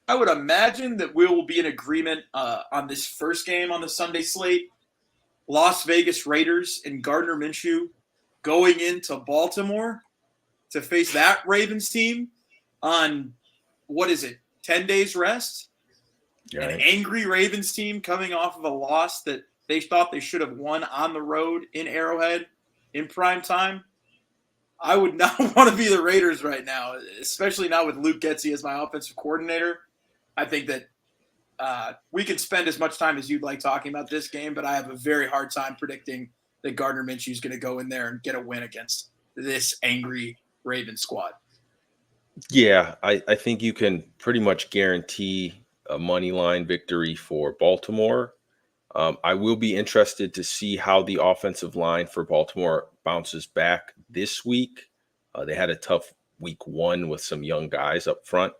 I would imagine that we will be in agreement on this first game on the Sunday slate. Las Vegas Raiders and Gardner Minshew going into Baltimore to face that Ravens team on what is it, 10 days rest? An Right. angry Ravens team coming off of a loss that they thought they should have won on the road in Arrowhead in prime time. I would not want to be the Raiders right now, especially not with Luke Getsy as my offensive coordinator. I think that we can spend as much time as you'd like talking about this game, but I have a very hard time predicting that Gardner Minshew is going to go in there and get a win against this angry Ravens squad. Yeah, I think you can pretty much guarantee a money line victory for Baltimore. I will be interested to see how the offensive line for Baltimore bounces back this week. They had a tough week one with some young guys up front,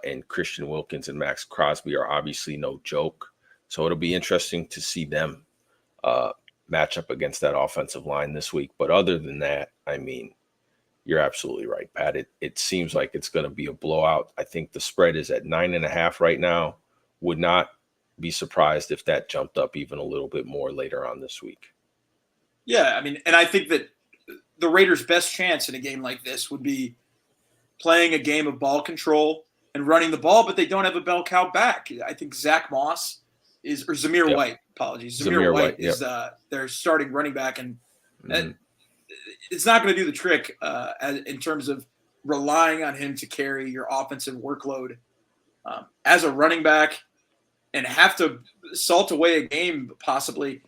and Christian Wilkins and Max Crosby are obviously no joke. So it'll be interesting to see them match up against that offensive line this week. But other than that, I mean, you're absolutely right, Pat. It seems like it's going to be a blowout. I think the spread is at 9.5 right now. Would not be surprised if that jumped up even a little bit more later on this week. Yeah, I mean, and I think that the Raiders' best chance in a game like this would be playing a game of ball control and running the ball, but they don't have a bell cow back. I think Zach Moss or Zamir White, apologies. Zamir White is their starting running back, and it's not going to do the trick in terms of relying on him to carry your offensive workload as a running back and have to salt away a game possibly.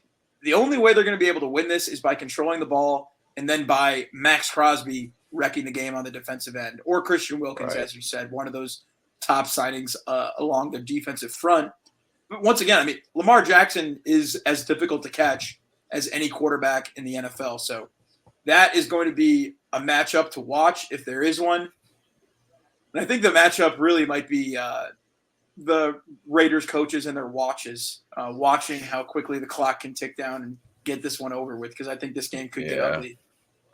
The only way they're going to be able to win this is by controlling the ball and then by Max Crosby wrecking the game on the defensive end, or Christian Wilkins, as you said, one of those top signings along the defensive front. But once again, I mean, Lamar Jackson is as difficult to catch as any quarterback in the NFL. So that is going to be a matchup to watch if there is one. And I think the matchup really might be the Raiders coaches and their watches, watching how quickly the clock can tick down and get this one over with, because I think this game could get ugly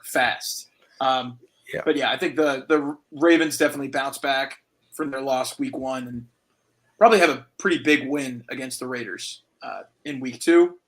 fast. But yeah, I think the Ravens definitely bounce back from their loss week one and probably have a pretty big win against the Raiders in week two.